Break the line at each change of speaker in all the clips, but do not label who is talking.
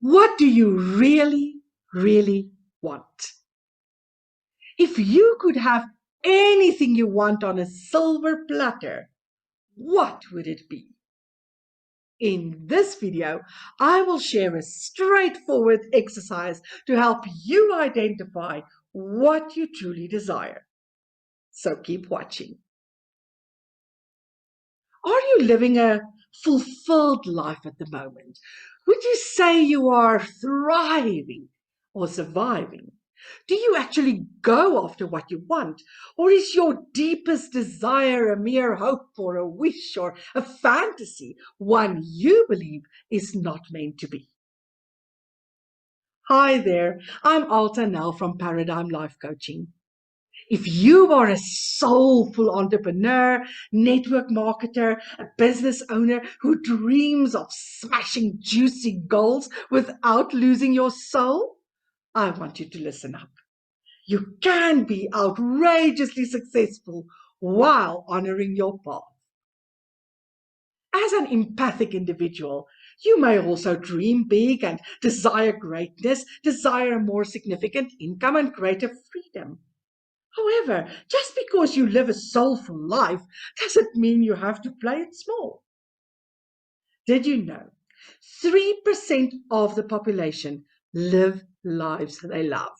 What do you really, really want? If you could have anything you want on a silver platter, what would it be? In this video, I will share a straightforward exercise to help you identify what you truly desire. So keep watching. Are you living a fulfilled life at the moment? Would you say you are thriving or surviving? Do you actually go after what you want? Or is your deepest desire a mere hope or a wish or a fantasy, one you believe is not meant to be? Hi there, I'm Alta Nel from Paradigm Life Coaching. If you are a soulful entrepreneur, network marketer, a business owner who dreams of smashing juicy goals without losing your soul, I want you to listen up. You can be outrageously successful while honoring your path. As an empathic individual, you may also dream big and desire greatness, desire a more significant income and greater freedom. However, just because you live a soulful life doesn't mean you have to play it small. Did you know 3% of the population live lives they love?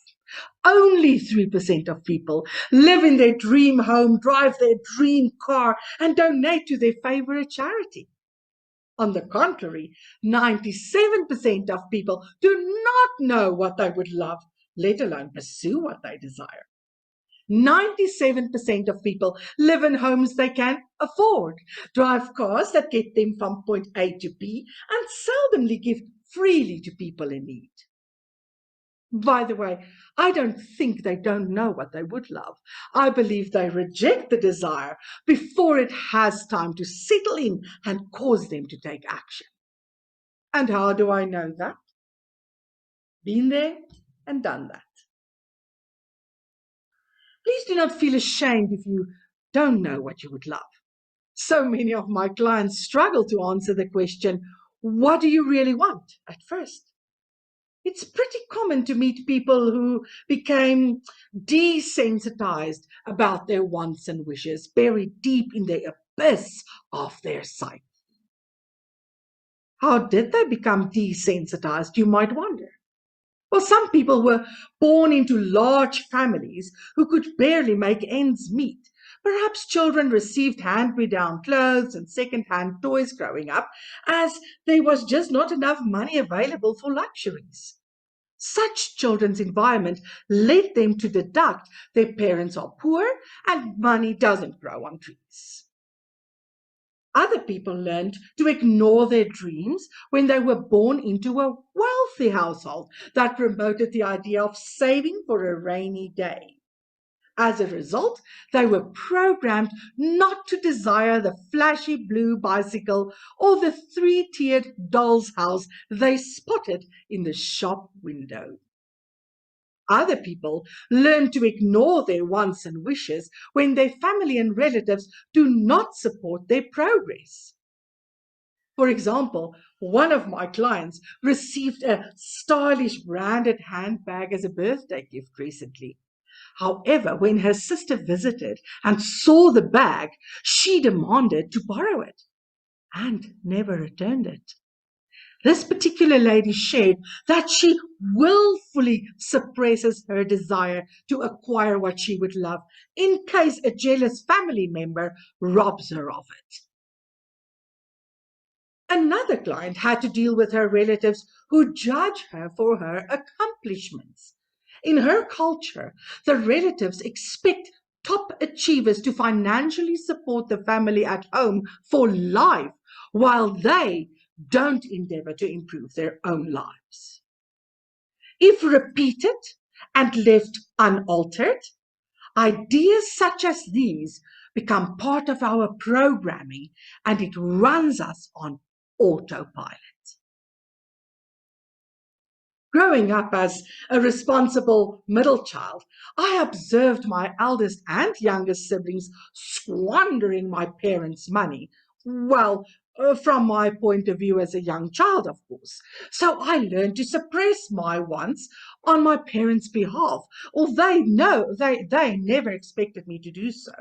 Only 3% of people live in their dream home, drive their dream car, and donate to their favorite charity. On the contrary, 97% of people do not know what they would love, let alone pursue what they desire. 97% of people live in homes they can afford, drive cars that get them from point A to B, and seldomly give freely to people in need. By the way, I don't think they don't know what they would love. I believe they reject the desire before it has time to settle in and cause them to take action. And how do I know that? Been there and done that. Please do not feel ashamed if you don't know what you would love. So many of my clients struggle to answer the question, what do you really want at first? It's pretty common to meet people who became desensitized about their wants and wishes, buried deep in the abyss of their psyche. How did they become desensitized, you might wonder? Well, some people were born into large families who could barely make ends meet. Perhaps children received hand-me-down clothes and second-hand toys growing up, as there was just not enough money available for luxuries. Such children's environment led them to deduct their parents are poor and money doesn't grow on trees. Other people learned to ignore their dreams when they were born into a wealthy household that promoted the idea of saving for a rainy day. As a result, they were programmed not to desire the flashy blue bicycle or the three-tiered doll's house they spotted in the shop window. Other people learn to ignore their wants and wishes when their family and relatives do not support their progress. For example, one of my clients received a stylish branded handbag as a birthday gift recently. However, when her sister visited and saw the bag, she demanded to borrow it and never returned it. This particular lady shared that she willfully suppresses her desire to acquire what she would love in case a jealous family member robs her of it. Another client had to deal with her relatives who judge her for her accomplishments. In her culture, the relatives expect top achievers to financially support the family at home for life, while they don't endeavor to improve their own lives. If repeated and left unaltered, ideas such as these become part of our programming and it runs us on autopilot. Growing up as a responsible middle child, I observed my eldest and youngest siblings squandering my parents' money, well, from my point of view as a young child, of course. So I learned to suppress my wants on my parents' behalf, although they never expected me to do so.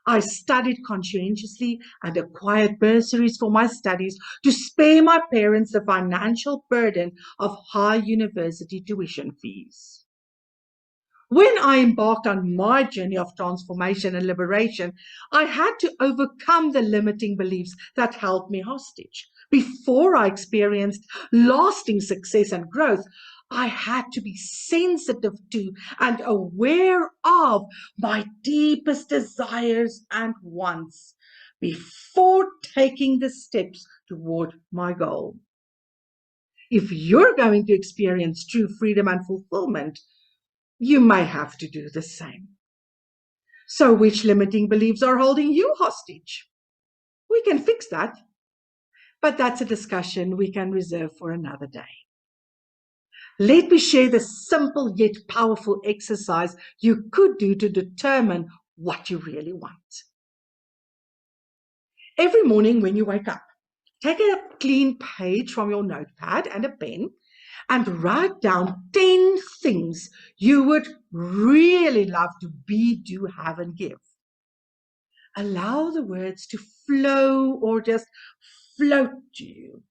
I studied conscientiously and acquired bursaries for my studies to spare my parents the financial burden of high university tuition fees. When I embarked on my journey of transformation and liberation, I had to overcome the limiting beliefs that held me hostage. Before I experienced lasting success and growth, I had to be sensitive to and aware of my deepest desires and wants before taking the steps toward my goal. If you're going to experience true freedom and fulfillment, you may have to do the same. So, which limiting beliefs are holding you hostage? We can fix that, but that's a discussion we can reserve for another day. Let me share the simple yet powerful exercise you could do to determine what you really want. Every morning when you wake up, take a clean page from your notepad and a pen and write down 10 things you would really love to be, do, have, and give. Allow the words to flow or just float to you.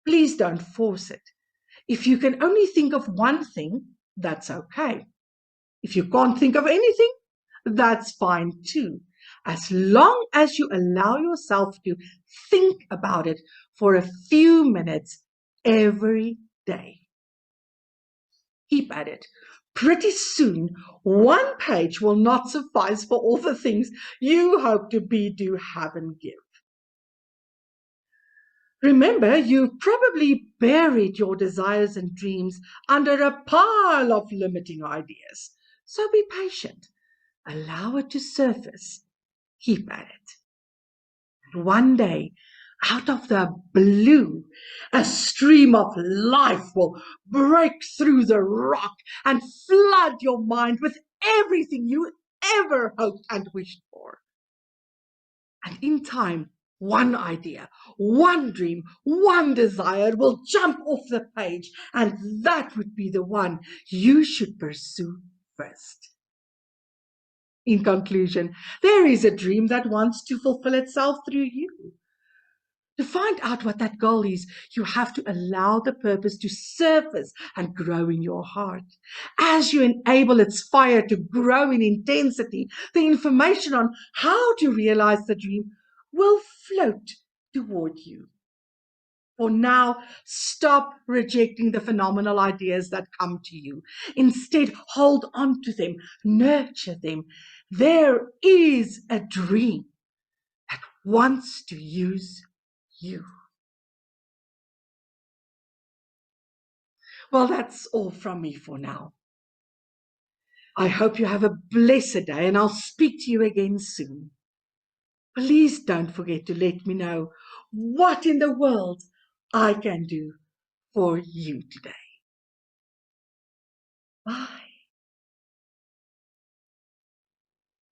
Please don't force it. If you can only think of one thing, that's okay. If you can't think of anything, that's fine too, as long as you allow yourself to think about it for a few minutes every day. Keep at it. Pretty soon, one page will not suffice for all the things you hope to be, do, have, and give. Remember, you probably buried your desires and dreams under a pile of limiting ideas. So be patient. Allow it to surface. Keep at it. One day, out of the blue, a stream of life will break through the rock and flood your mind with everything you ever hoped and wished for. And in time, one idea, one dream, one desire will jump off the page, and that would be the one you should pursue first. In conclusion, there is a dream that wants to fulfill itself through you. To find out what that goal is, you have to allow the purpose to surface and grow in your heart. As you enable its fire to grow in intensity, the information on how to realize the dream will float toward you. For now, stop rejecting the phenomenal ideas that come to you. Instead, hold on to them, nurture them. There is a dream that wants to use you. Well, that's all from me for now. I hope you have a blessed day, and I'll speak to you again soon. Please don't forget to let me know what in the world I can do for you today. Bye.